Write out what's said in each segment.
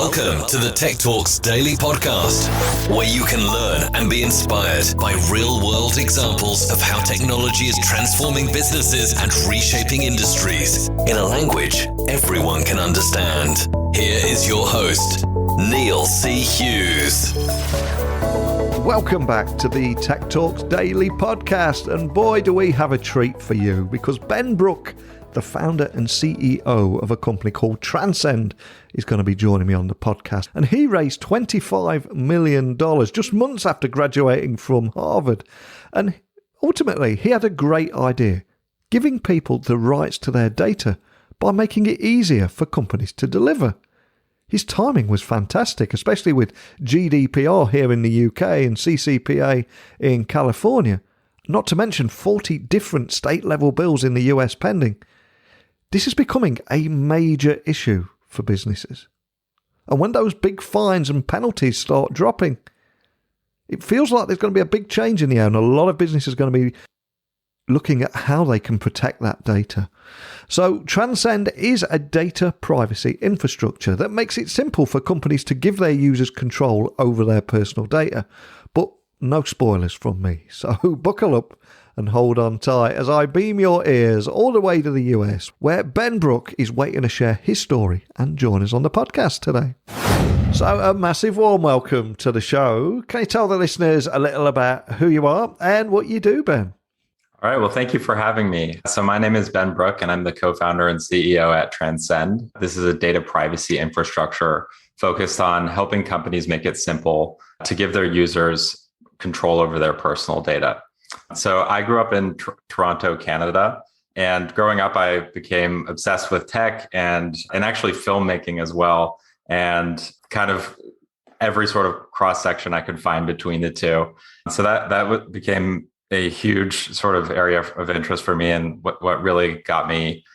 Welcome to the Tech Talks Daily Podcast, where you can learn and be inspired by real-world examples of how technology is transforming businesses and reshaping industries in a language everyone can understand. Here is your host, Neil C. Hughes. Welcome back to the Tech Talks Daily Podcast, and boy do we have a treat for you, because Ben Brook, the founder and CEO of a company called Transcend, is going to be joining me on the podcast. And he raised $25 million just months after graduating from Harvard. And ultimately, he had a great idea, giving people the rights to their data by making it easier for companies to deliver. His timing was fantastic, especially with Gdpr here in the UK and CCPA in California, not to mention 40 different state-level bills in the US pending. This is becoming a major issue for businesses. And when those big fines and penalties start dropping, it feels like there's going to be a big change in the air, and a lot of businesses are going to be looking at how they can protect that data. So Transcend is a data privacy infrastructure that makes it simple for companies to give their users control over their personal data. But no spoilers from me, so buckle up and hold on tight as I beam your ears all the way to the US, where Ben Brook is waiting to share his story and join us on the podcast today. So a massive warm welcome to the show. Can you tell the listeners a little about who you are and what you do, Ben? All right. Well, thank you for having me. So my name is Ben Brook, and I'm the co-founder and CEO at Transcend. This is a data privacy infrastructure focused on helping companies make it simple to give their users control over their personal data. So I grew up in Toronto, Canada, and growing up, I became obsessed with tech and actually filmmaking as well, and kind of every sort of cross section I could find between the two. So that became a huge sort of area of interest for me, and what really got me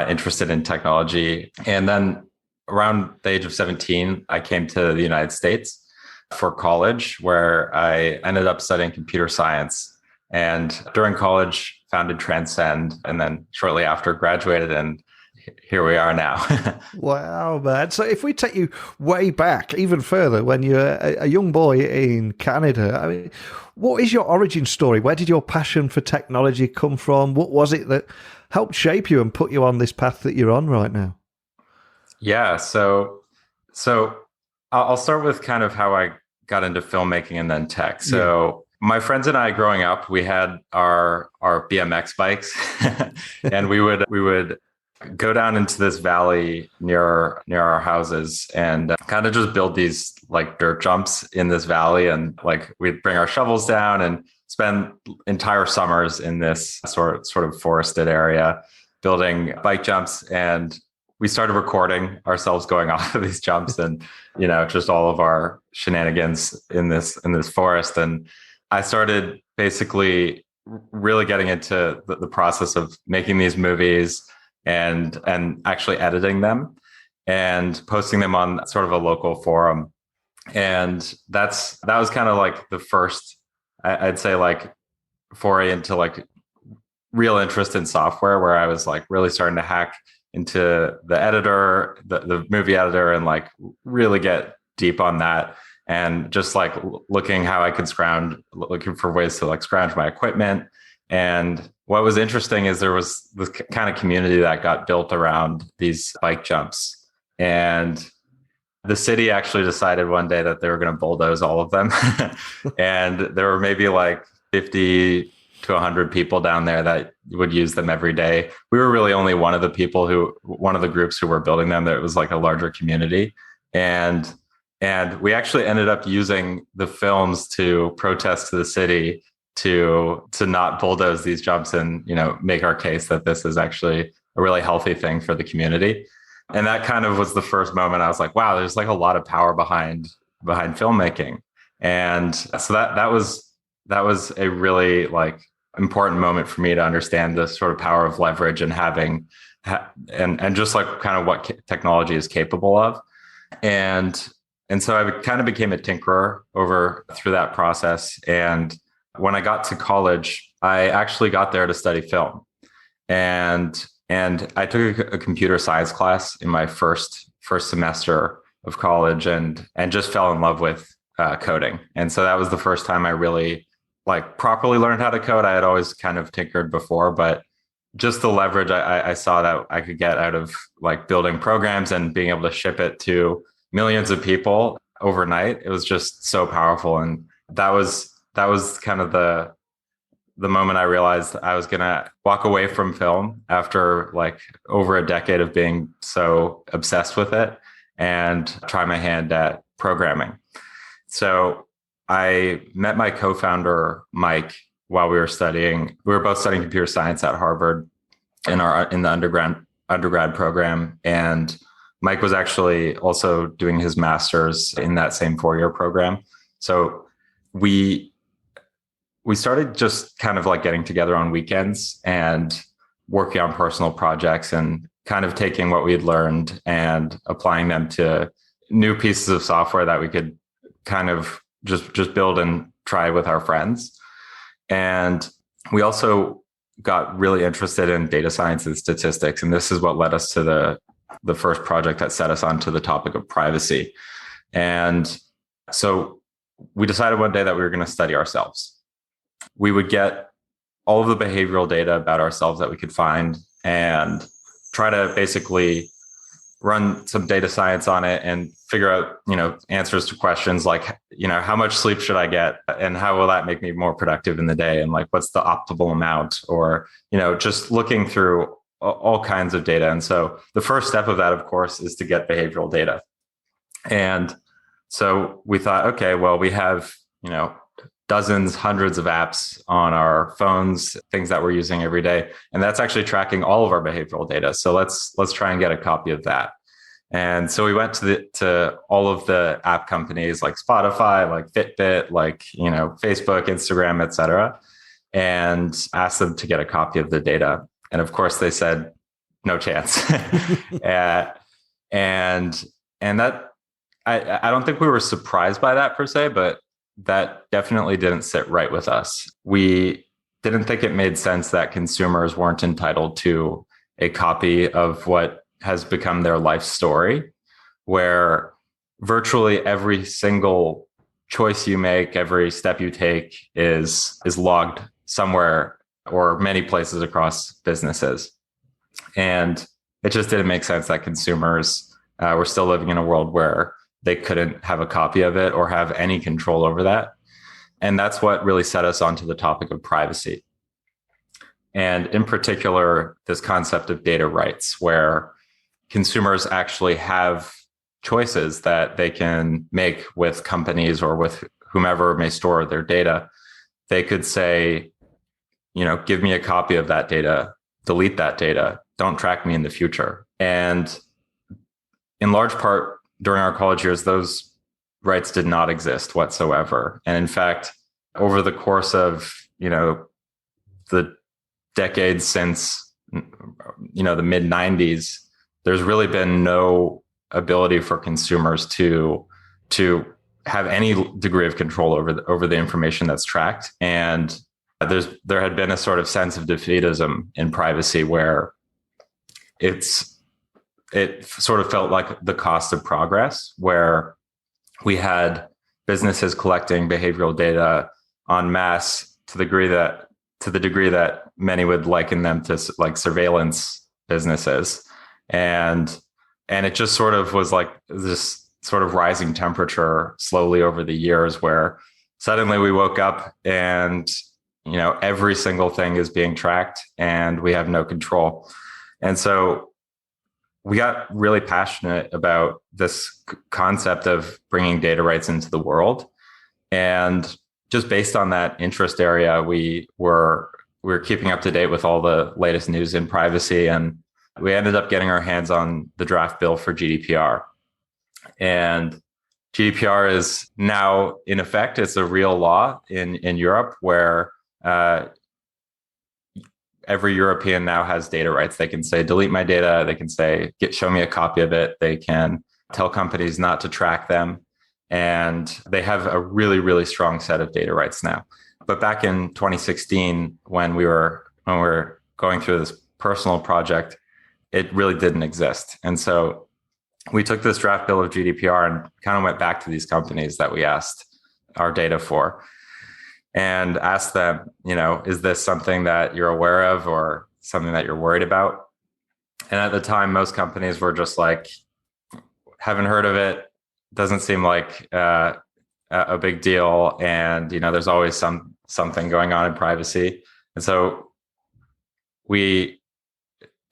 interested in technology. And then around the age of 17, I came to the United States for college, where I ended up studying computer science. And during college, founded Transcend, and then shortly after graduated, and here we are now. Wow, man. So if we take you way back, even further, when you're a young boy in Canada, I mean, what is your origin story? Where did your passion for technology come from? What was it that helped shape you and put you on this path that you're on right now? Yeah, so I'll start with kind of how I got into filmmaking and then tech. So my friends and I, growing up, we had our BMX bikes, and we would go down into this valley near our houses and kind of just build these like dirt jumps in this valley. And like we'd bring our shovels down and spend entire summers in this sort of forested area building bike jumps. And we started recording ourselves going off of these jumps and, just all of our shenanigans in this forest. And I started basically really getting into the process of making these movies and actually editing them and posting them on sort of a local forum. And that was kind of like the first, I'd say, like foray into like real interest in software, where I was like really starting to hack into the editor, the movie editor, and like really get deep on that. And just like looking how I could looking for ways to like scrounge my equipment. And what was interesting is there was this kind of community that got built around these bike jumps. And the city actually decided one day that they were going to bulldoze all of them. And there were maybe like 50 to 100 people down there that would use them every day. We were really only one of the groups who were building them. That was like a larger community. And we actually ended up using the films to protest to the city to not bulldoze these jumps and, make our case that this is actually a really healthy thing for the community. And that kind of was the first moment I was like, wow, there's like a lot of power behind filmmaking. And so that was a really like important moment for me to understand the sort of power of leverage and having and just like kind of what technology is capable of. And so I kind of became a tinkerer through that process. And when I got to college, I actually got there to study film. And I took a computer science class in my first semester. of college and just fell in love with coding. And so that was the first time I really like properly learned how to code. I had always kind of tinkered before, but just the leverage I saw that I could get out of like building programs and being able to ship it to millions of people overnight, it was just so powerful. And that was kind of the moment I realized I was going to walk away from film after like over a decade of being so obsessed with it and try my hand at programming. So I met my co-founder, Mike, while we were studying. We were both studying computer science at Harvard in the undergrad program. And Mike was actually also doing his master's in that same 4-year program. So we started just kind of like getting together on weekends and working on personal projects and kind of taking what we had learned and applying them to new pieces of software that we could kind of just build and try with our friends. And we also got really interested in data science and statistics. And this is what led us to the first project that set us onto the topic of privacy. And so we decided one day that we were going to study ourselves. We would get all of the behavioral data about ourselves that we could find and try to basically run some data science on it and figure out, answers to questions like, how much sleep should I get and how will that make me more productive in the day? And like, what's the optimal amount? Or, just looking through all kinds of data. And so the first step of that, of course, is to get behavioral data. And so we thought, okay, well, we have, dozens, hundreds of apps on our phones, things that we're using every day. And that's actually tracking all of our behavioral data. So let's try and get a copy of that. And so we went to all of the app companies like Spotify, like Fitbit, like, Facebook, Instagram, et cetera, and asked them to get a copy of the data. And of course they said, no chance. and that, I don't think we were surprised by that per se, but that definitely didn't sit right with us. We didn't think it made sense that consumers weren't entitled to a copy of what has become their life story, where virtually every single choice you make, every step you take is logged somewhere or many places across businesses. And it just didn't make sense that consumers were still living in a world where they couldn't have a copy of it or have any control over that. And that's what really set us onto the topic of privacy. And in particular, this concept of data rights, where consumers actually have choices that they can make with companies or with whomever may store their data. They could say, give me a copy of that data, delete that data, don't track me in the future. And in large part, during our college years, those rights did not exist whatsoever. And in fact, over the course of, the decades since, the mid 90s, there's really been no ability for consumers to have any degree of control over the information that's tracked. And there had been a sort of sense of defeatism in privacy where it sort of felt like the cost of progress, where we had businesses collecting behavioral data en masse to the degree that many would liken them to like surveillance businesses. And it just sort of was like this sort of rising temperature slowly over the years, where suddenly we woke up and, every single thing is being tracked and we have no control. And so we got really passionate about this concept of bringing data rights into the world. And just based on that interest area, we were keeping up to date with all the latest news in privacy. And we ended up getting our hands on the draft bill for GDPR. And GDPR is now in effect. It's a real law in Europe where every European now has data rights. They can say, delete my data. They can say, show me a copy of it. They can tell companies not to track them. And they have a really, really strong set of data rights now. But back in 2016, when we were going through this personal project, it really didn't exist. And so we took this draft bill of GDPR and kind of went back to these companies that we asked our data for and asked them, is this something that you're aware of or something that you're worried about? And at the time, most companies were just like, haven't heard of it. Doesn't seem like a big deal. And, there's always something going on in privacy. And so we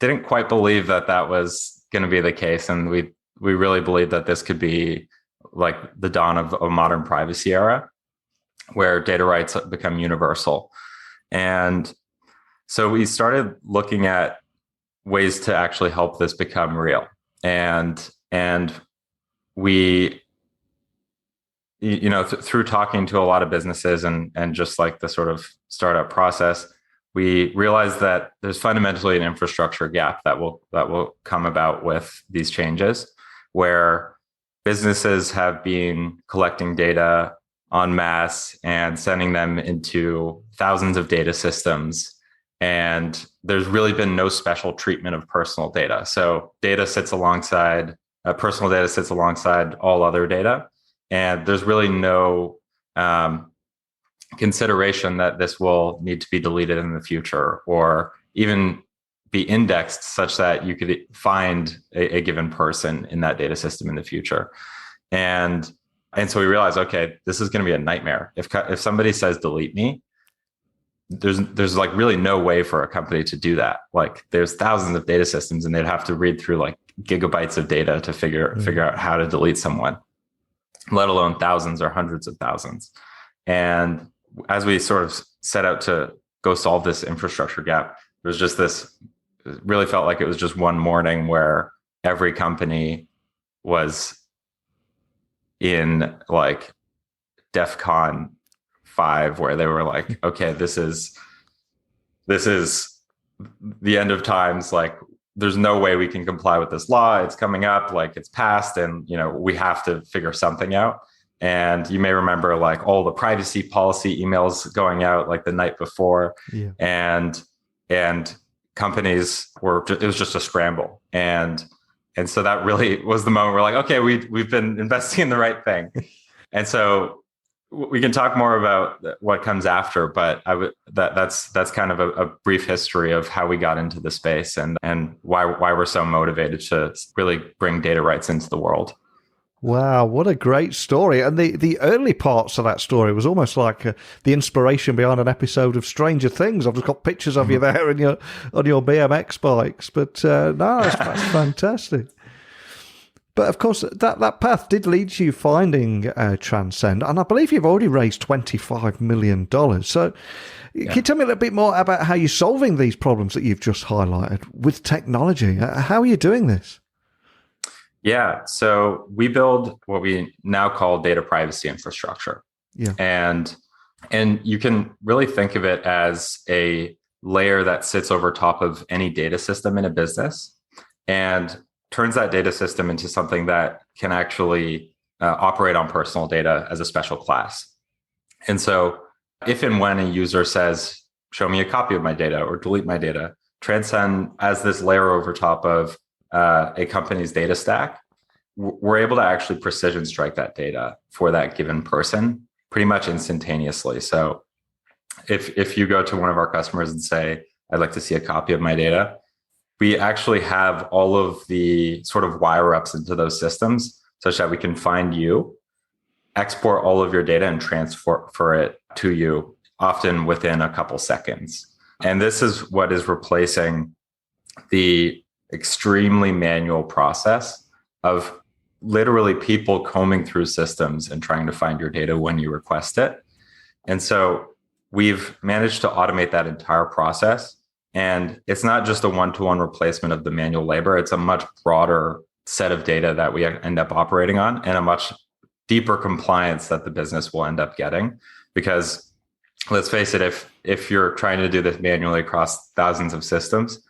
didn't quite believe that was going to be the case. And we really believed that this could be like the dawn of a modern privacy era where data rights become universal. And so we started looking at ways to actually help this become real. And we, through talking to a lot of businesses and just like the sort of startup process, we realized that there's fundamentally an infrastructure gap that will come about with these changes, where businesses have been collecting data en masse and sending them into thousands of data systems. And there's really been no special treatment of personal data. So personal data sits alongside all other data. And there's really no consideration that this will need to be deleted in the future or even be indexed such that you could find a given person in that data system in the future. And so we realized, okay, this is going to be a nightmare. If somebody says delete me, there's like really no way for a company to do that. Like there's thousands of data systems and they'd have to read through like gigabytes of data to figure out how to delete someone, let alone thousands or hundreds of thousands. And as we sort of set out to go solve this infrastructure gap, there's just it really felt like it was just one morning where every company was in like DEFCON 5, where they were like, okay, this is the end of times. Like there's no way we can comply with this law. It's coming up, like it's passed, and we have to figure something out. And you may remember like all the privacy policy emails going out like the night before. Yeah. And companies it was just a scramble. And so that really was the moment we're like, okay, we've been investing in the right thing. And so we can talk more about what comes after, but that's kind of a brief history of how we got into the space and why we're so motivated to really bring data rights into the world. Wow, what a great story. And the early parts of that story was almost like the inspiration behind an episode of Stranger Things. I've just got pictures of you there on your BMX bikes. But no, that's fantastic. But of course, that path did lead to you finding Transcend. And I believe you've already raised $25 million. So can you tell me a little bit more about how you're solving these problems that you've just highlighted with technology? How are you doing this? Yeah, so we build what we now call data privacy infrastructure. Yeah. And you can really think of it as a layer that sits over top of any data system in a business and turns that data system into something that can actually operate on personal data as a special class. And so if and when a user says, show me a copy of my data or delete my data, Transcend as this layer over top of a company's data stack, we're able to actually precision strike that data for that given person pretty much instantaneously. So if you go to one of our customers and say, I'd like to see a copy of my data, we actually have all of the sort of wire ups into those such that we can find you, export all of your data and transfer it to you, often within a couple seconds. And this is what is replacing the extremely manual process of literally people combing through systems and trying to find your data when you request it. And so we've managed to automate that entire process. And it's not just a one-to-one replacement of the manual labor. It's a much broader set of data that we end up operating on and a much deeper compliance that the business will end up getting. Because let's face it, if you're trying to do this manually across thousands of systems,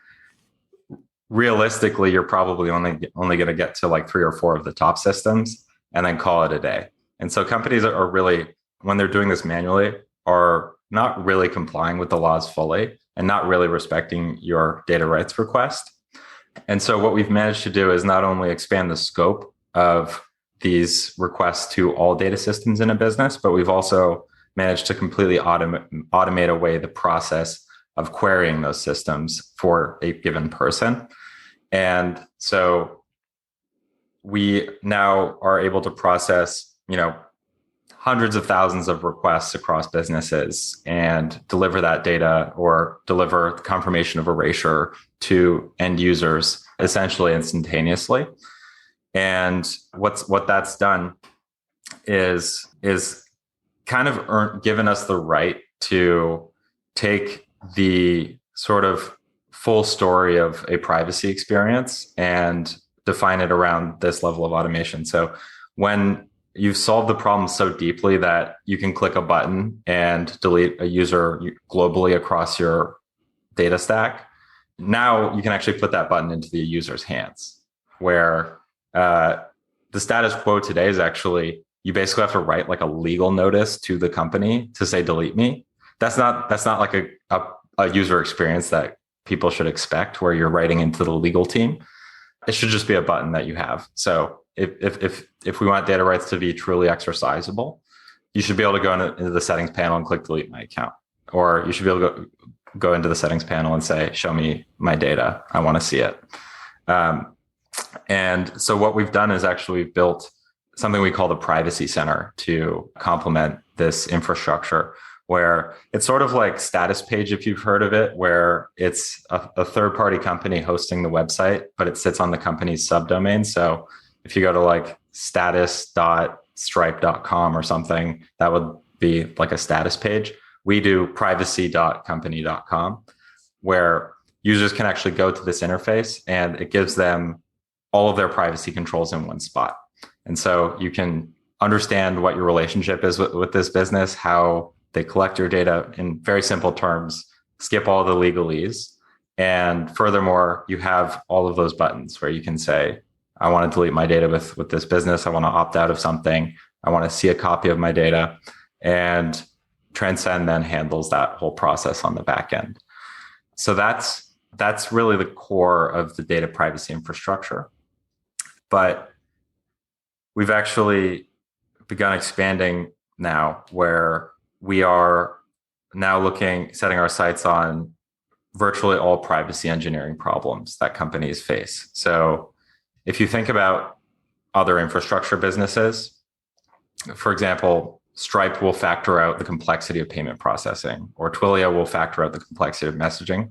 realistically, you're probably only going to get to like 3 or 4 of the top systems and then call it a day. And so companies are really, when they're doing this manually, are not really complying with the laws fully and not really respecting your data rights request. And so what we've managed to do is not only expand the scope of these requests to all data systems in a business, but we've also managed to completely automate away the process of querying those systems for a given person. And so we now are able to process, hundreds of thousands of requests across businesses and deliver that data or deliver confirmation of erasure to end users essentially instantaneously. And what that's done is kind of given us the right to take the sort of full story of a privacy experience and define it around this level of automation. So when you've solved the problem so deeply that you can click a button and delete a user globally across your data stack, now you can actually put that button into the user's hands, where the status quo today is actually you basically have to write like a legal notice to the company to say delete me. That's not like a user experience that people should expect, where you're writing into the legal team. It should just be a button that you have. So if we want data rights to be truly exercisable, you should be able to go into the settings panel and click delete my account, or you should be able to go into the settings panel and say, show me my data. I want to see it. And so what we've done is actually we've built something we call the Privacy Center to complement this infrastructure, where it's sort of like Status Page, if you've heard of it, where it's a third-party company hosting the website, but it sits on the company's subdomain. So if you go to like status.stripe.com or something, that would be like a status page. We do privacy.company.com, where users can actually go to this interface and it gives them all of their privacy controls in one spot. And so you can understand what your relationship is with this business, how they collect your data in very simple terms, skip all the legalese. And furthermore, you have all of those buttons where you can say, I want to delete my data with this business. I want to opt out of something. I want to see a copy of my data. And Transcend then handles that whole process on the back end. So that's really the core of the data privacy infrastructure. But we've actually begun expanding now, where we are now setting our sights on virtually all privacy engineering problems that companies face. So if you think about other infrastructure businesses, for example, Stripe will factor out the complexity of payment processing, or Twilio will factor out the complexity of messaging.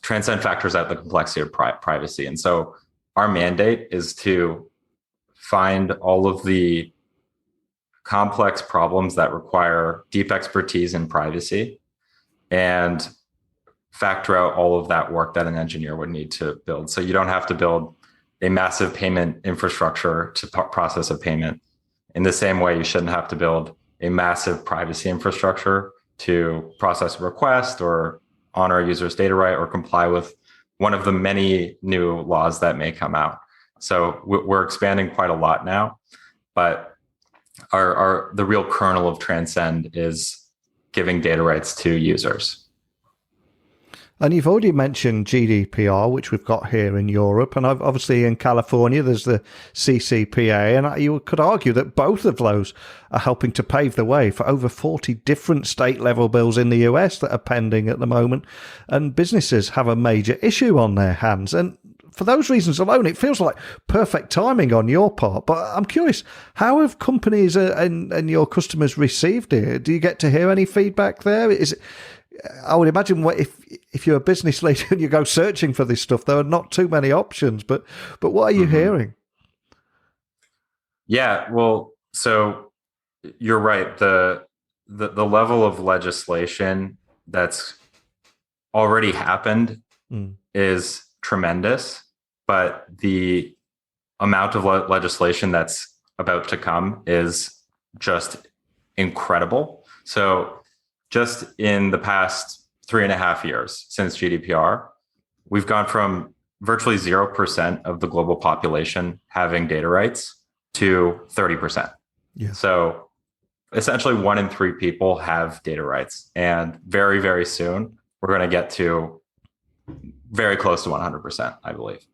Transcend factors out the complexity of privacy. And so our mandate is to find all of the complex problems that require deep expertise in privacy and factor out all of that work that an engineer would need to build. So you don't have to build a massive payment infrastructure to process a payment. In the same way, you shouldn't have to build a massive privacy infrastructure to process a request or honor a user's data right or comply with one of the many new laws that may come out. So we're expanding quite a lot now, but the real kernel of Transcend is giving data rights to users. And you've already mentioned GDPR, which we've got here in Europe, and obviously in California there's the CCPA, and you could argue that both of those are helping to pave the way for over 40 different state-level bills in the US that are pending at the moment, and businesses have a major issue on their hands. And for those reasons alone, it feels like perfect timing on your part. But I'm curious, how have companies and your customers received it? Do you get to hear any feedback there? I would imagine if you're a business leader and you go searching for this stuff, there are not too many options. But what are you hearing? Yeah, well, so you're right. The level of legislation that's already happened is tremendous, but the amount of legislation that's about to come is just incredible. So just in the past 3.5 years since GDPR, we've gone from virtually 0% of the global population having data rights to 30%. Yeah. So essentially 1 in 3 people have data rights. And very, very soon, we're going to get to very close to 100%, I believe.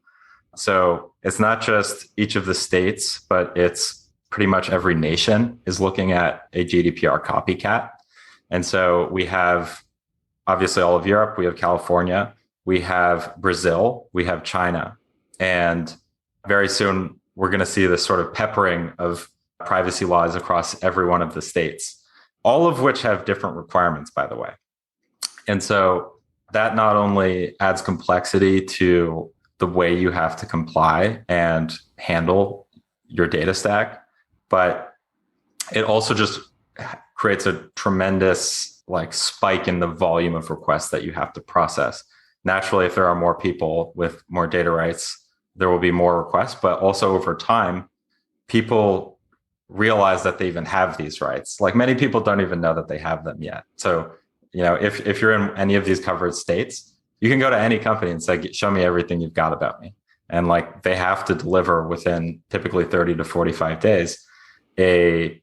So it's not just each of the states, but it's pretty much every nation is looking at a GDPR copycat. And so we have obviously all of Europe, we have California, we have Brazil, we have China. And very soon we're going to see this sort of peppering of privacy laws across every one of the states, all of which have different requirements, by the way. And so that not only adds complexity to the way you have to comply and handle your data stack, but it also just creates a tremendous spike in the volume of requests that you have to process. Naturally, if there are more people with more data rights, there will be more requests, but also over time, people realize that they even have these rights. Many people don't even know that they have them yet. So, if you're in any of these covered states, you can go to any company and say, show me everything you've got about me. And they have to deliver within typically 30 to 45 days, a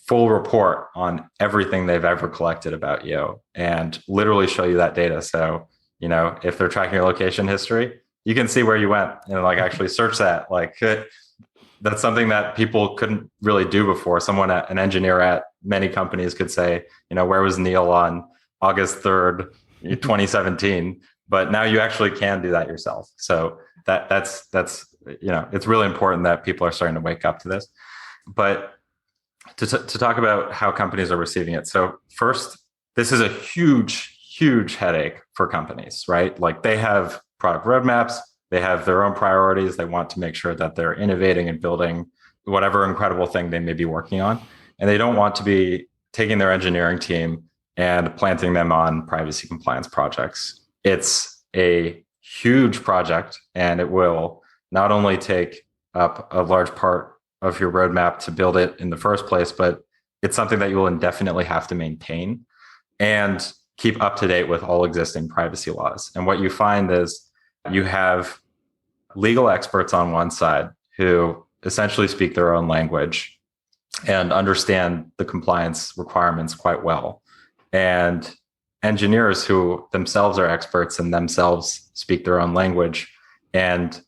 full report on everything they've ever collected about you and literally show you that data. So, if they're tracking your location history, you can see where you went and actually search that. That's something that people couldn't really do before. An engineer at many companies could say, where was Neil on August 3rd, 2017? But now you actually can do that yourself. So that's it's really important that people are starting to wake up to this. But to talk about how companies are receiving it. So first, this is a huge headache for companies, right? They have product roadmaps, they have their own priorities. They want to make sure that they're innovating and building whatever incredible thing they may be working on. And they don't want to be taking their engineering team and planting them on privacy compliance projects. It's a huge project, and it will not only take up a large part of your roadmap to build it in the first place, but it's something that you will indefinitely have to maintain and keep up to date with all existing privacy laws. And what you find is you have legal experts on one side who essentially speak their own language and understand the compliance requirements quite well, and engineers who themselves are experts and themselves speak their own language, and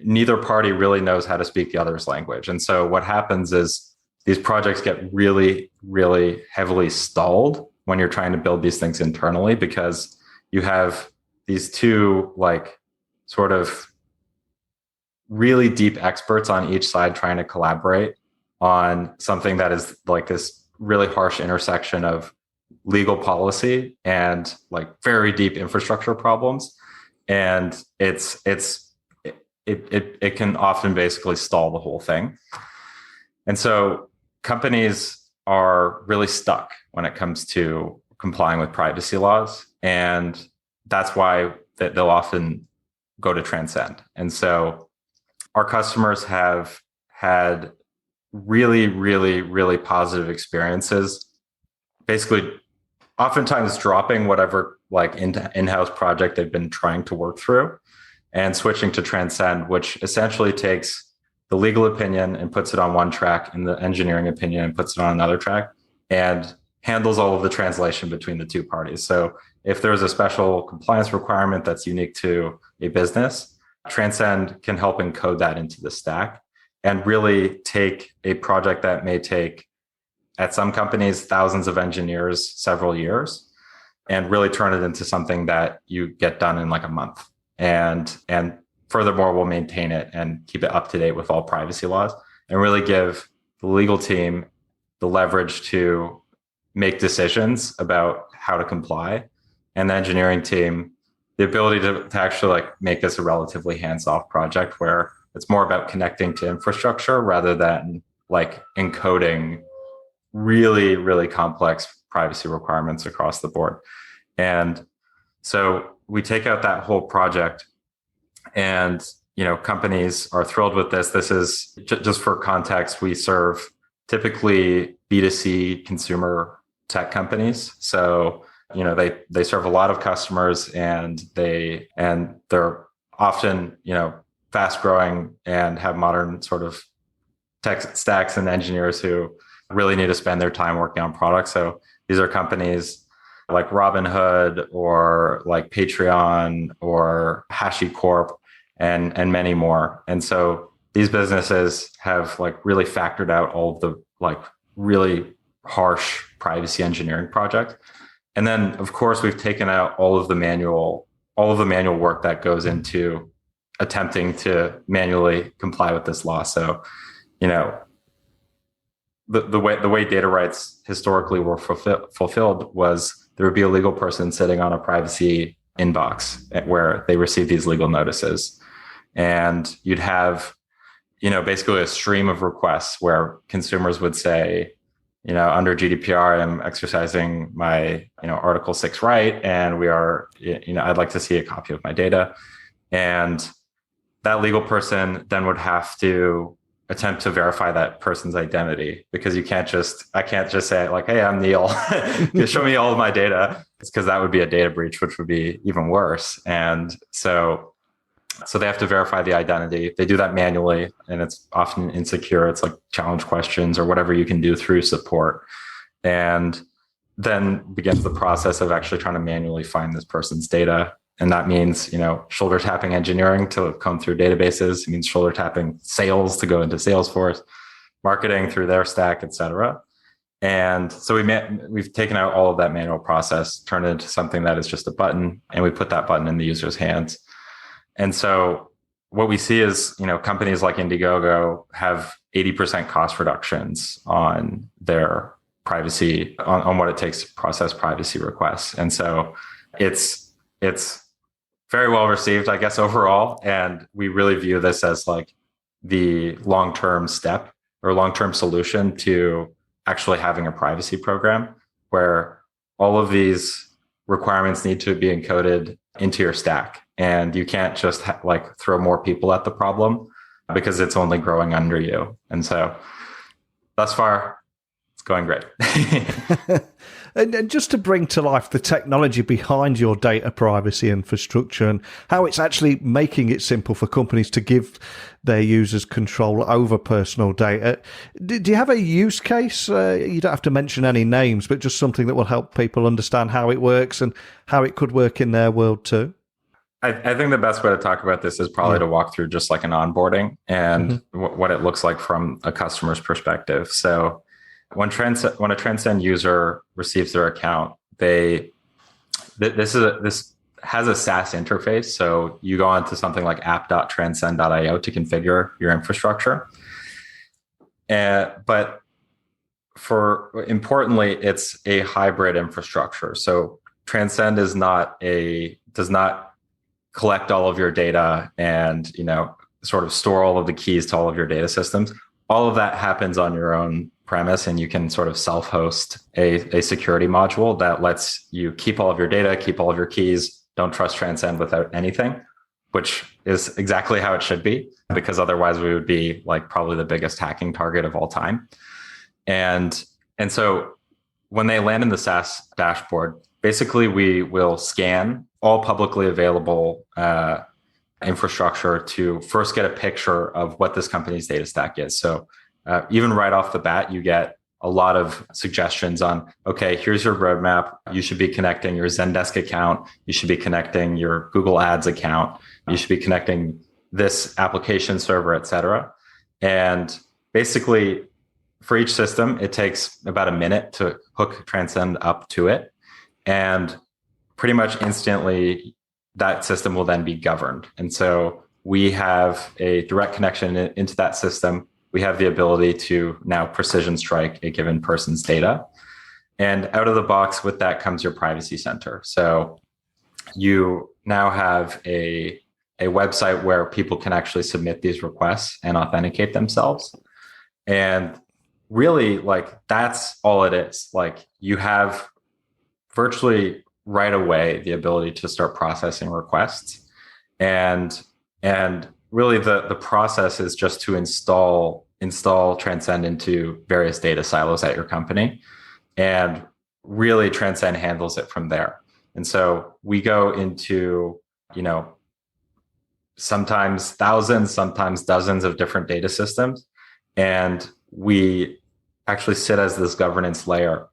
neither party really knows how to speak the other's language. And so what happens is these projects get really, really heavily stalled when you're trying to build these things internally, because you have these two sort of really deep experts on each side trying to collaborate on something that is this really harsh intersection of legal policy and very deep infrastructure problems. And it can often basically stall the whole thing. And so companies are really stuck when it comes to complying with privacy laws. And that's why they'll often go to Transcend. And so our customers have had really, really, really positive experiences, basically oftentimes dropping whatever in-house project they've been trying to work through and switching to Transcend, which essentially takes the legal opinion and puts it on one track and the engineering opinion and puts it on another track and handles all of the translation between the two parties. So if there's a special compliance requirement that's unique to a business, Transcend can help encode that into the stack and really take a project that may take, at some companies, thousands of engineers, several years, and really turn it into something that you get done in a month. And furthermore, we'll maintain it and keep it up to date with all privacy laws and really give the legal team the leverage to make decisions about how to comply, and the engineering team the ability to actually make this a relatively hands-off project where it's more about connecting to infrastructure rather than encoding really, really complex privacy requirements across the board. And so we take out that whole project, and companies are thrilled with this. This is just for context. We serve typically B2C consumer tech companies. So they serve a lot of customers, and they're often fast growing and have modern sort of tech stacks and engineers who really need to spend their time working on products. So these are companies like Robinhood or Paetron or HashiCorp. and many more. And so these businesses have like really factored out all of the like really harsh privacy engineering projects. And then of course we've taken out all of the manual work that goes into attempting to manually comply with this law. So, you know, the way data rights historically were fulfilled was there would be a legal person sitting on a privacy inbox where they receive these legal notices. And you'd have, you know, basically a stream of requests where consumers would say, you know, under GDPR, I'm exercising my, you know, Article 6 right, and we are, you know, I'd like to see a copy of my data. And that legal person then would have to attempt to verify that person's identity, because I can't just say like, hey, I'm Neil, show me all of my data. It's because that would be a data breach, which would be even worse. And so they have to verify the identity. They do that manually, and it's often insecure. It's like challenge questions or whatever you can do through support. And then begins the process of actually trying to manually find this person's data. And that means, you know, shoulder tapping engineering to come through databases. It means shoulder tapping sales to go into Salesforce, marketing through their stack, et cetera. And so we've taken out all of that manual process, turned it into something that is just a button, and we put that button in the user's hands. And so what we see is, you know, companies like Indiegogo have 80% cost reductions on their privacy, on what it takes to process privacy requests. And so it's very well received, I guess, overall. And we really view this as like the long-term step or long-term solution to actually having a privacy program where all of these requirements need to be encoded into your stack. And you can't just like throw more people at the problem because it's only growing under you. And so thus far, it's going great. And just to bring to life the technology behind your data privacy infrastructure and how it's actually making it simple for companies to give their users control over personal data, do you have a use case? You don't have to mention any names, but just something that will help people understand how it works and how it could work in their world too. I think the best way to talk about this is probably to walk through just like an onboarding and what it looks like from a customer's perspective. So when a Transcend user receives their account, this has a SaaS interface. So you go onto something like app.transcend.io to configure your infrastructure. But importantly, it's a hybrid infrastructure. So Transcend does not collect all of your data and, you know, sort of store all of the keys to all of your data systems. All of that happens on your own premise, and you can sort of self-host a security module that lets you keep all of your data, keep all of your keys, don't trust Transcend without anything, which is exactly how it should be, because otherwise we would be like probably the biggest hacking target of all time. And so when they land in the SaaS dashboard, basically we will scan all publicly available infrastructure to first get a picture of what this company's data stack is. So even right off the bat, you get a lot of suggestions on, okay, here's your roadmap. You should be connecting your Zendesk account. You should be connecting your Google Ads account. You should be connecting this application server, et cetera. And basically, for each system, it takes about a minute to hook Transcend up to it. And pretty much instantly, that system will then be governed. And so we have a direct connection into that system. We have the ability to now precision strike a given person's data. And out of the box with that comes your privacy center. So you now have a website where people can actually submit these requests and authenticate themselves. And really, like, that's all it is. Like, you have virtually right away the ability to start processing requests. And really the process is just to install Transcend into various data silos at your company. And really Transcend handles it from there. And so we go into, you know, sometimes thousands, sometimes dozens of different data systems. And we actually sit as this governance layer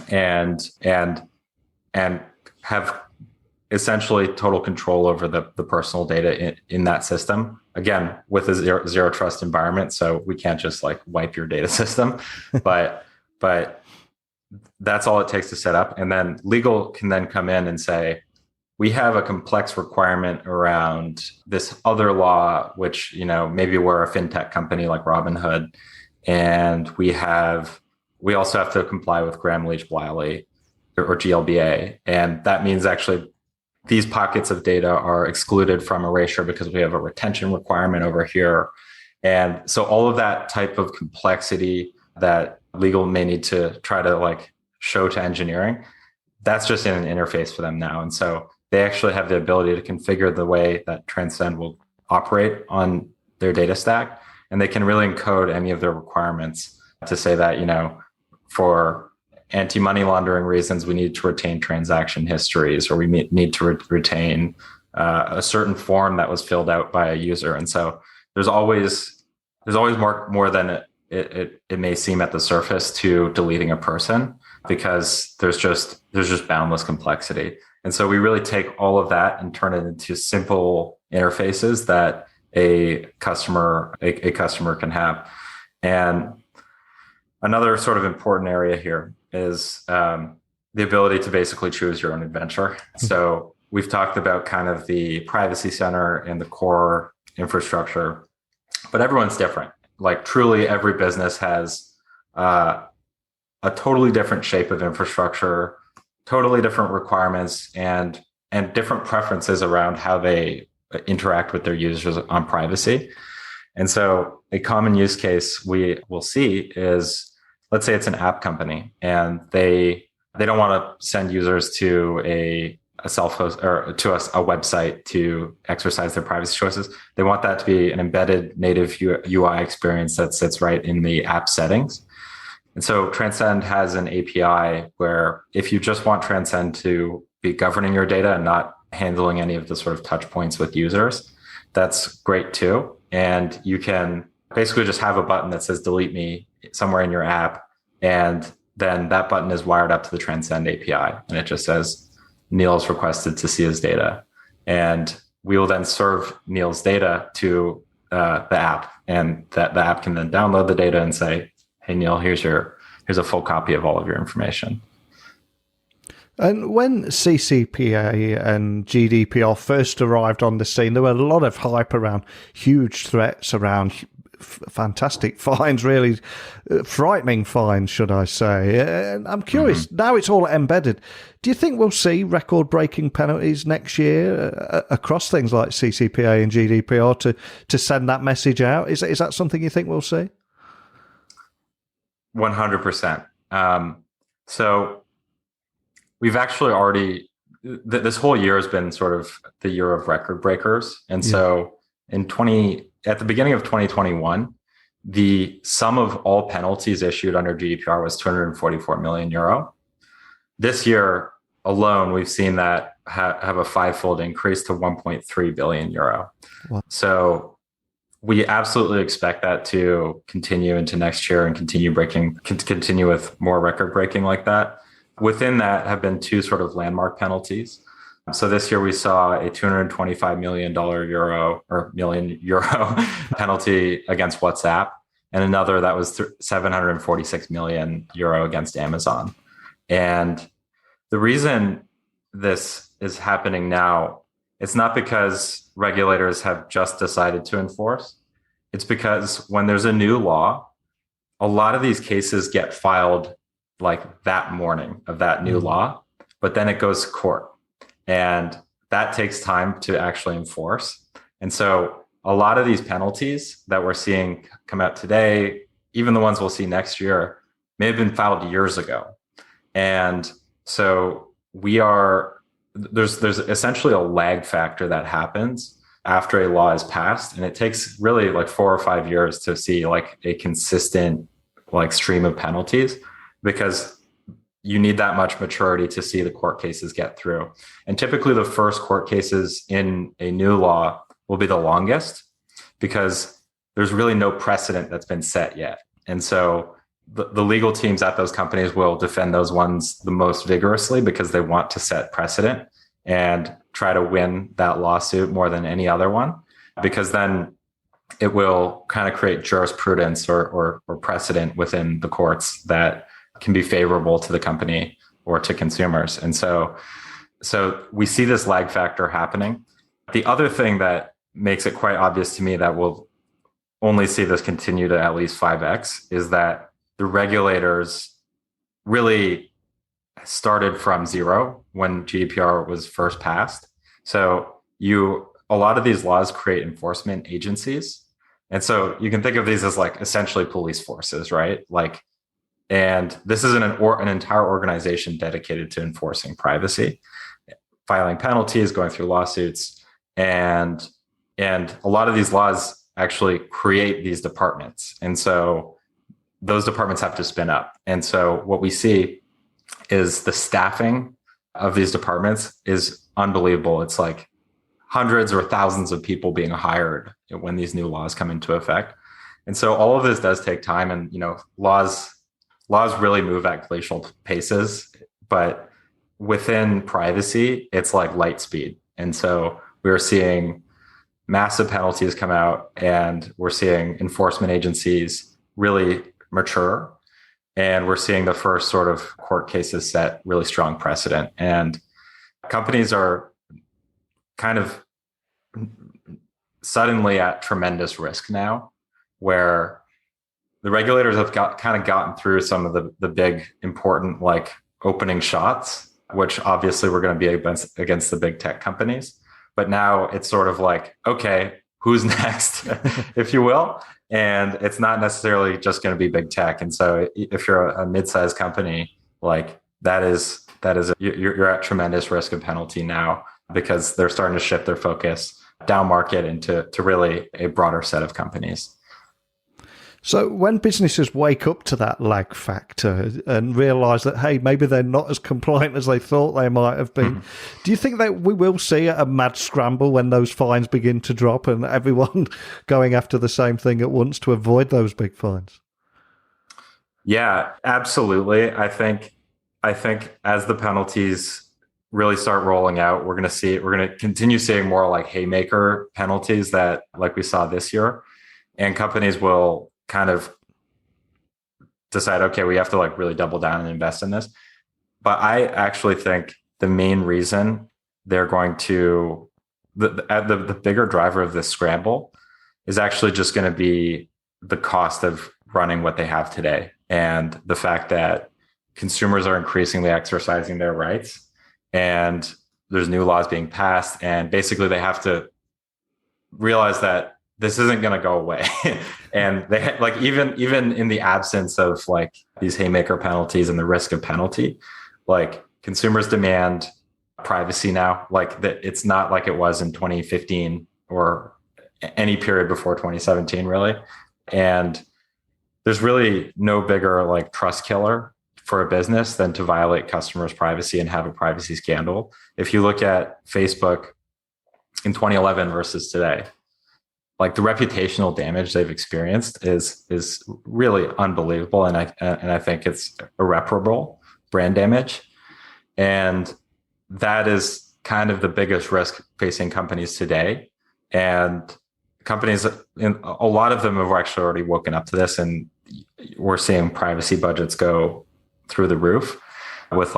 and have essentially total control over the personal data in that system. Again, with a zero trust environment, so we can't just like wipe your data system, but that's all it takes to set up. And then legal can then come in and say, we have a complex requirement around this other law, which, you know, maybe we're a fintech company like Robinhood, and we also have to comply with Gramm-Leach-Bliley or GLBA. And that means actually these pockets of data are excluded from erasure because we have a retention requirement over here. And so all of that type of complexity that legal may need to try to like show to engineering, that's just in an interface for them now. And so they actually have the ability to configure the way that Transcend will operate on their data stack. And they can really encode any of their requirements to say that, you know, for anti-money laundering reasons, we need to retain transaction histories, or we need to retain a certain form that was filled out by a user. And so there's always more than it may seem at the surface to deleting a person, because there's just boundless complexity. And so we really take all of that and turn it into simple interfaces that a customer can have. And another sort of important area here is the ability to basically choose your own adventure. So we've talked about kind of the privacy center and the core infrastructure, but everyone's different. Like truly every business has a totally different shape of infrastructure, totally different requirements, and different preferences around how they interact with their users on privacy. And so a common use case we will see is, let's say it's an app company and they don't want to send users to a self-host or to a website to exercise their privacy choices. They want that to be an embedded native UI experience that sits right in the app settings. And so Transcend has an API where if you just want Transcend to be governing your data and not handling any of the sort of touch points with users, that's great too. And you can basically just have a button that says delete me somewhere in your app. And then that button is wired up to the Transcend API. And it just says, Neil's requested to see his data. And we will then serve Neil's data to the app. And that the app can then download the data and say, hey, Neil, here's a full copy of all of your information. And when CCPA and GDPR first arrived on the scene, there were a lot of hype around huge threats, around fantastic fines, really frightening fines, should I say. And I'm curious, now it's all embedded. Do you think we'll see record-breaking penalties next year across things like CCPA and GDPR to send that message out? Is that something you think we'll see? 100%. So we've actually already, this whole year has been sort of the year of record breakers. And so at the beginning of 2021, the sum of all penalties issued under GDPR was 244 million euro. This year alone, we've seen that have a fivefold increase to 1.3 billion euro. Wow. So we absolutely expect that to continue into next year and continue with more record breaking like that. Within that have been two sort of landmark penalties. So this year we saw a 225 million euro penalty against WhatsApp, and another that was 746 million euro against Amazon. And the reason this is happening now, it's not because regulators have just decided to enforce. It's because when there's a new law, a lot of these cases get filed like that morning of that new law, but then it goes to court. And that takes time to actually enforce. And so a lot of these penalties that we're seeing come out today, even the ones we'll see next year, may have been filed years ago. And so there's essentially a lag factor that happens after a law is passed. And it takes really like 4 or 5 years to see like a consistent like stream of penalties, because you need that much maturity to see the court cases get through. And typically the first court cases in a new law will be the longest because there's really no precedent that's been set yet. And so the legal teams at those companies will defend those ones the most vigorously because they want to set precedent. And try to win that lawsuit more than any other one, because then it will kind of create jurisprudence or precedent within the courts that can be favorable to the company or to consumers. And so we see this lag factor happening. The other thing that makes it quite obvious to me that we'll only see this continue to at least 5x is that the regulators really started from zero when GDPR was first passed. So a lot of these laws create enforcement agencies. And so you can think of these as like essentially police forces, right? And this is an entire organization dedicated to enforcing privacy, filing penalties, going through lawsuits. And a lot of these laws actually create these departments. And so those departments have to spin up. And so what we see is the staffing of these departments is unbelievable. It's like hundreds or thousands of people being hired when these new laws come into effect. And so all of this does take time, and laws really move at glacial paces, but within privacy, it's like light speed. And so we're seeing massive penalties come out, and we're seeing enforcement agencies really mature, and we're seeing the first sort of court cases set really strong precedent. And companies are kind of suddenly at tremendous risk now, where the regulators have gotten through some of the big important opening shots, which obviously we're going to be against the big tech companies. But now it's sort of like, okay, who's next, if you will? And it's not necessarily just going to be big tech. And so if you're a mid-sized company, you're at tremendous risk of penalty now, because they're starting to shift their focus down market into really a broader set of companies. So when businesses wake up to that lag factor and realize that, hey, maybe they're not as compliant as they thought they might have been, do you think that we will see a mad scramble when those fines begin to drop and everyone going after the same thing at once to avoid those big fines? Yeah, absolutely. I think as the penalties really start rolling out, we're going to continue seeing more like haymaker penalties that like we saw this year, and companies will kind of decide, okay, we have to really double down and invest in this. But I actually think the main reason they're going to, the bigger driver of this scramble is actually just going to be the cost of running what they have today, and the fact that consumers are increasingly exercising their rights, and there's new laws being passed, and basically they have to realize that this isn't going to go away. And they even in the absence of these haymaker penalties and the risk of penalty, consumers demand privacy now. It's not like it was in 2015 or any period before 2017, really. And there's really no bigger trust killer for a business than to violate customers' privacy and have a privacy scandal. If you look at Facebook in 2011 versus today, the reputational damage they've experienced is really unbelievable, and I think it's irreparable brand damage, and that is kind of the biggest risk facing companies today. And companies, a lot of them have actually already woken up to this, and we're seeing privacy budgets go through the roof with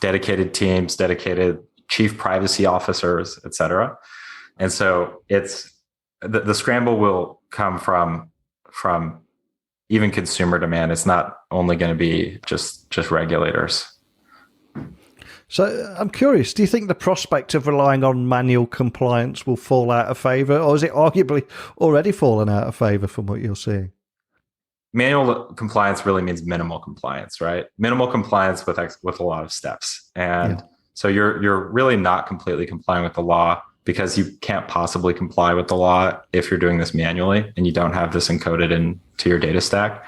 dedicated teams, dedicated chief privacy officers, et cetera. And so the scramble will come from even consumer demand. It's not only going to be just regulators. So I'm curious, do you think the prospect of relying on manual compliance will fall out of favor, or is it arguably already fallen out of favor from what you're seeing? Manual compliance really means minimal compliance, right? Minimal compliance with a lot of steps. And so you're really not completely complying with the law, because you can't possibly comply with the law if you're doing this manually and you don't have this encoded into your data stack.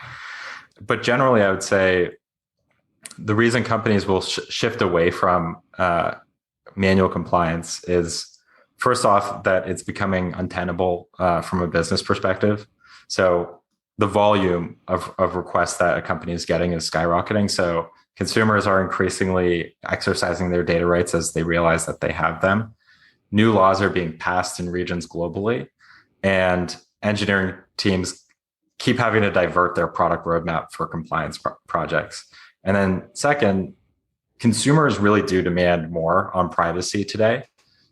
But generally, I would say the reason companies will shift away from manual compliance is, first off, that it's becoming untenable from a business perspective. So the volume of requests that a company is getting is skyrocketing. So consumers are increasingly exercising their data rights as they realize that they have them. new laws are being passed in regions globally, and engineering teams keep having to divert their product roadmap for compliance projects. And then second, consumers really do demand more on privacy today.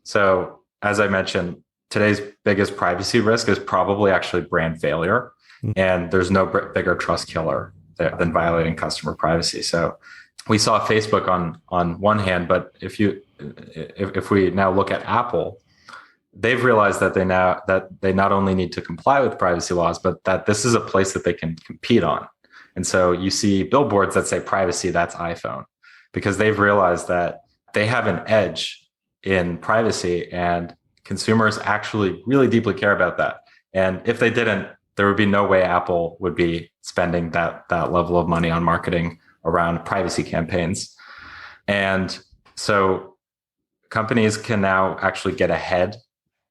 So as I mentioned, today's biggest privacy risk is probably actually brand failure. And there's no bigger trust killer than violating customer privacy. So we saw Facebook on one hand, but if we now look at Apple, they've realized that they not only need to comply with privacy laws, but that this is a place that they can compete on. And so you see billboards that say privacy, that's iPhone, because they've realized that they have an edge in privacy, and consumers actually really deeply care about that. And if they didn't, there would be no way Apple would be spending that level of money on marketing around privacy campaigns. And so companies can now actually get ahead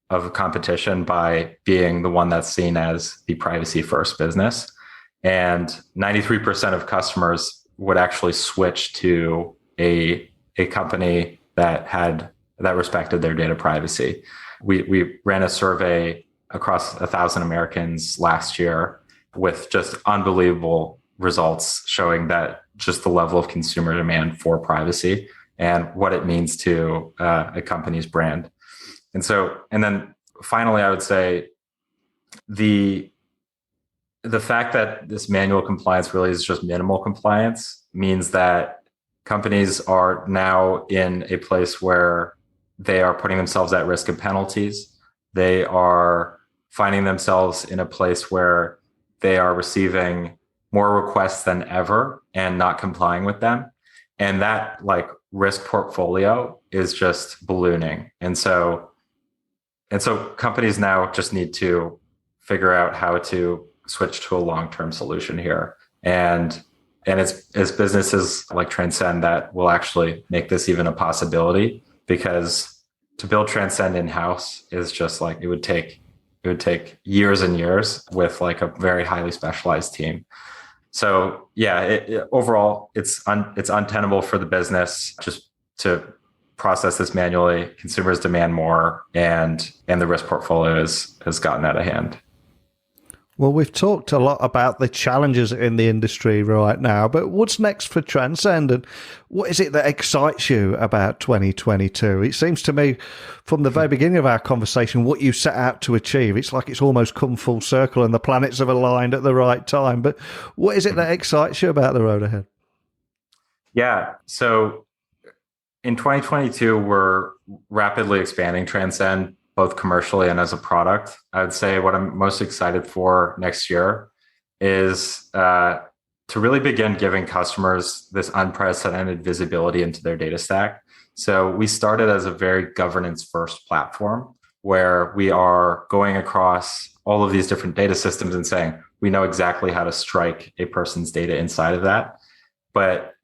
of competition by being the one that's seen as the privacy first business. And 93% of customers would actually switch to a company that respected their data privacy. We ran a survey across 1,000 Americans last year with just unbelievable results showing that just the level of consumer demand for privacy and what it means to a company's brand. And then finally, I would say the fact that this manual compliance really is just minimal compliance means that companies are now in a place where they are putting themselves at risk of penalties. They are finding themselves in a place where they are receiving more requests than ever and not complying with them. And that risk portfolio is just ballooning. And so companies now just need to figure out how to switch to a long-term solution here. And it's businesses like Transcend that will actually make this even a possibility, because to build Transcend in-house is just it would take years and years with a very highly specialized team. So yeah, overall, it's untenable for the business just to process this manually. Consumers demand more, and the risk portfolio has gotten out of hand. Well, we've talked a lot about the challenges in the industry right now, but what's next for Transcend, and what is it that excites you about 2022? It seems to me from the very beginning of our conversation, what you set out to achieve, it's like it's almost come full circle and the planets have aligned at the right time. But what is it that excites you about the road ahead? Yeah, so in 2022, we're rapidly expanding Transcend, both commercially and as a product. I would say what I'm most excited for next year is to really begin giving customers this unprecedented visibility into their data stack. So we started as a very governance-first platform where we are going across all of these different data systems and saying, we know exactly how to strike a person's data inside of that. But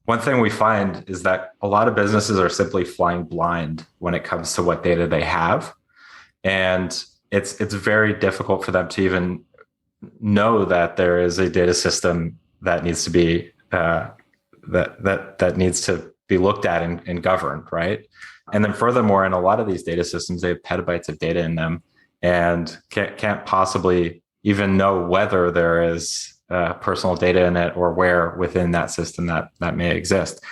one thing we find is that a lot of businesses are simply flying blind when it comes to what data they have. And it's very difficult for them to even know that there is a data system that needs to be that needs to be looked at and governed, right? And then furthermore, in a lot of these data systems, they have petabytes of data in them and can't possibly even know whether there is personal data in it or where within that system that may exist.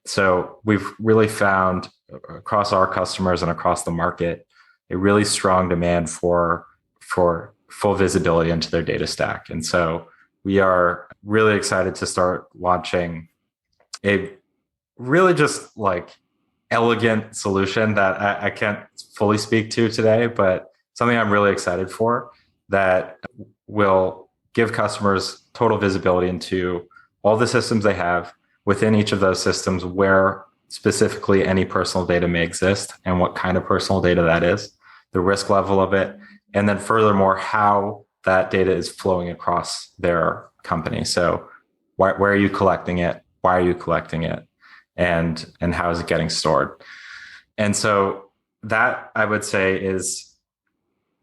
So we've really found across our customers and across the market a really strong demand for full visibility into their data stack. And so we are really excited to start launching a really just elegant solution that I can't fully speak to today, but something I'm really excited for that will give customers total visibility into all the systems they have, within each of those systems, where specifically any personal data may exist and what kind of personal data that is, the risk level of it, and then furthermore, how that data is flowing across their company. So where are you collecting it? Why are you collecting it? And how is it getting stored? And so that, I would say, is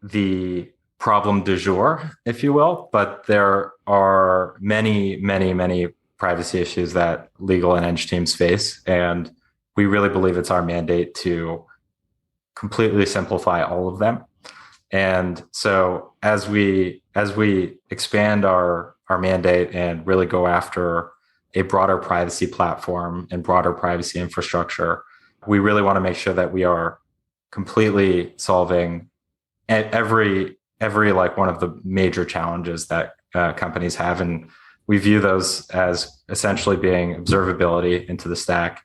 the problem du jour, if you will, but there are many, many, many privacy issues that legal and eng teams face. And we really believe it's our mandate to completely simplify all of them. And so as we expand our mandate and really go after a broader privacy platform and broader privacy infrastructure, we really want to make sure that we are completely solving every like one of the major challenges that companies have. And we view those as essentially being observability into the stack,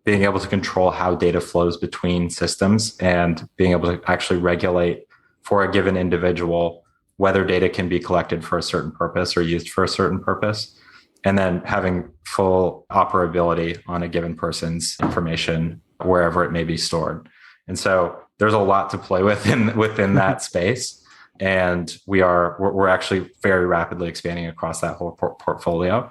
being able to control how data flows between systems, and being able to actually regulate for a given individual whether data can be collected for a certain purpose or used for a certain purpose, and then having full operability on a given person's information wherever it may be stored. And so there's a lot to play with within that space. And we're actually very rapidly expanding across that whole portfolio.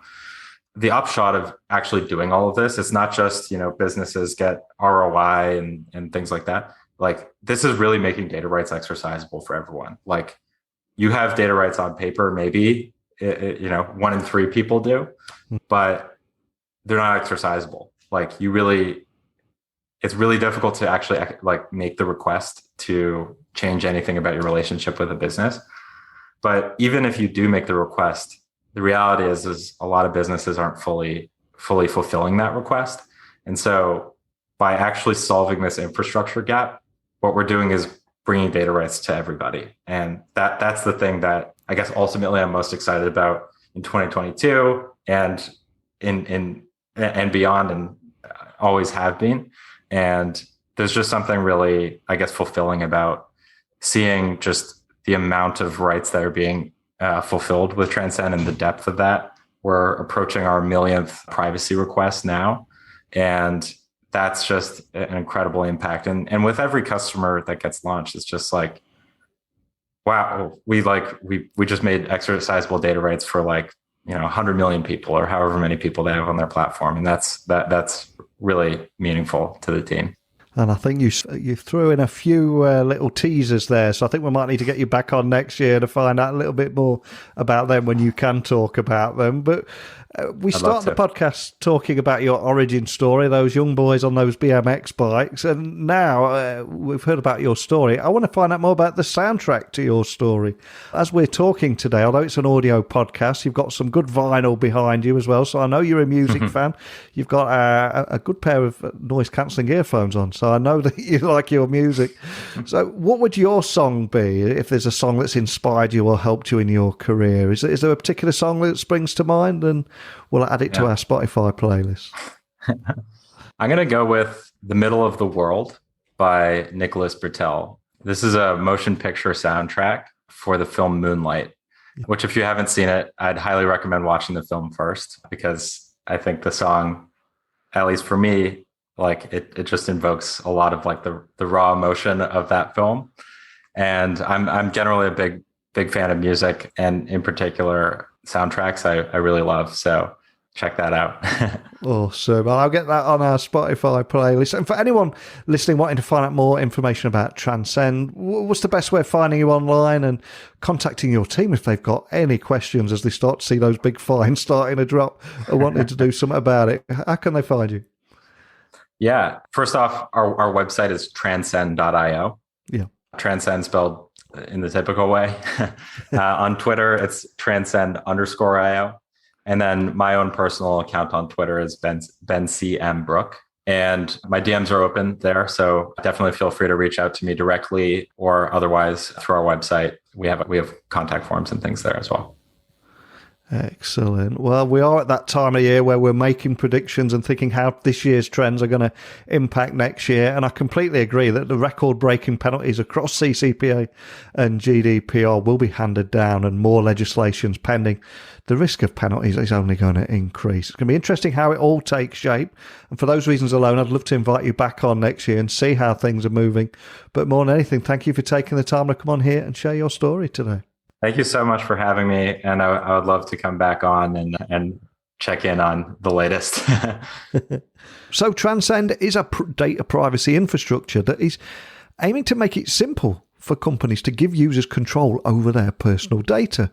The upshot of actually doing all of this, it's not just, businesses get ROI and things like that. Like, this is really making data rights exercisable for everyone. Like, you have data rights on paper, maybe, 1 in 3 people do, but they're not exercisable. Like, it's really difficult to actually like make the request to change anything about your relationship with a business. But even if you do make the request, the reality is a lot of businesses aren't fully fulfilling that request. And so by actually solving this infrastructure gap, what we're doing is bringing data rights to everybody. And that's the thing that I guess ultimately I'm most excited about in 2022 and in beyond, and always have been. And there's just something really, I guess, fulfilling about seeing just the amount of rights that are being fulfilled with Transcend and the depth of that. We're approaching our 1,000,000th privacy request now. And that's just an incredible impact. And with every customer that gets launched, it's just like, wow, we just made exercisable data rights for 100 million people or however many people they have on their platform. And that's really meaningful to the team. And I think you threw in a few little teasers there, so I think we might need to get you back on next year to find out a little bit more about them when you can talk about them. But we start the podcast talking about your origin story, those young boys on those BMX bikes, and now we've heard about your story. I want to find out more about the soundtrack to your story. As we're talking today, although it's an audio podcast, you've got some good vinyl behind you as well, so I know you're a music fan. You've got a good pair of noise-cancelling earphones on, so I know that you like your music. So what would your song be, if there's a song that's inspired you or helped you in your career? Is there a particular song that springs to mind? And we'll add it to our Spotify playlist. I'm going to go with The Middle of the World by Nicholas Britell. This is a motion picture soundtrack for the film Moonlight, which, if you haven't seen it, I'd highly recommend watching the film first, because I think the song, at least for me, it just invokes a lot of the raw emotion of that film. And I'm generally a big fan of music, and in particular soundtracks I really love. So check that out. Awesome. I'll get that on our Spotify playlist. And for anyone listening wanting to find out more information about Transcend, what's the best way of finding you online and contacting your team if they've got any questions as they start to see those big fines starting to drop or wanting to do something about it? How can they find you? Yeah. First off, our website is transcend.io. Yeah. Transcend spelled in the typical way. On Twitter, it's transcend_io. And then my own personal account on Twitter is Ben C. M. Brook. And my DMs are open there. So definitely feel free to reach out to me directly or otherwise through our website. We have contact forms and things there as well. Excellent. Well, we are at that time of year where we're making predictions and thinking how this year's trends are going to impact next year. And I completely agree that the record-breaking penalties across CCPA and GDPR will be handed down, and more legislation's pending. The risk of penalties is only going to increase. It's going to be interesting how it all takes shape. And for those reasons alone, I'd love to invite you back on next year and see how things are moving. But more than anything, thank you for taking the time to come on here and share your story today. Thank you so much for having me. And I would love to come back on and check in on the latest. So Transcend is a data privacy infrastructure that is aiming to make it simple for companies to give users control over their personal data.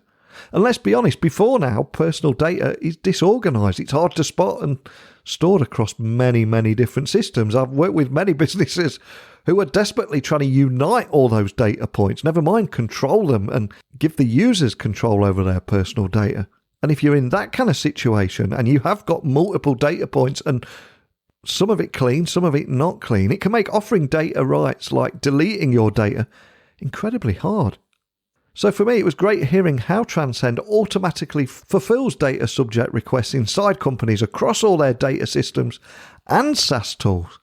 And let's be honest, before now, personal data is disorganized. It's hard to spot and stored across many, many different systems. I've worked with many businesses who are desperately trying to unite all those data points, never mind control them and give the users control over their personal data. And if you're in that kind of situation and you have got multiple data points and some of it clean, some of it not clean, it can make offering data rights like deleting your data incredibly hard. So for me, it was great hearing how Transcend automatically fulfills data subject requests inside companies across all their data systems and SaaS tools,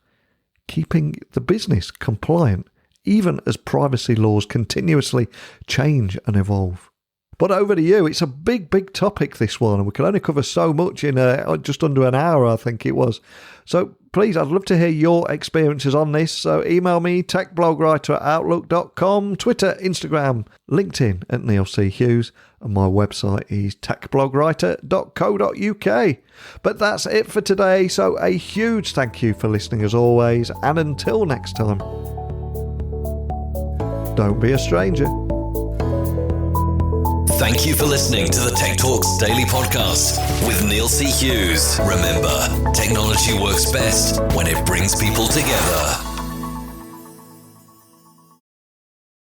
keeping the business compliant, even as privacy laws continuously change and evolve. But over to you. It's a big, big topic, this one, and we can only cover so much in just under an hour, I think it was. So please, I'd love to hear your experiences on this. So email me, techblogwriter@outlook.com, Twitter, Instagram, LinkedIn at Neil C. Hughes, and my website is techblogwriter.co.uk. But that's it for today. So a huge thank you for listening as always, and until next time, don't be a stranger. Thank you for listening to the Tech Talks Daily Podcast with Neil C. Hughes. Remember, technology works best when it brings people together.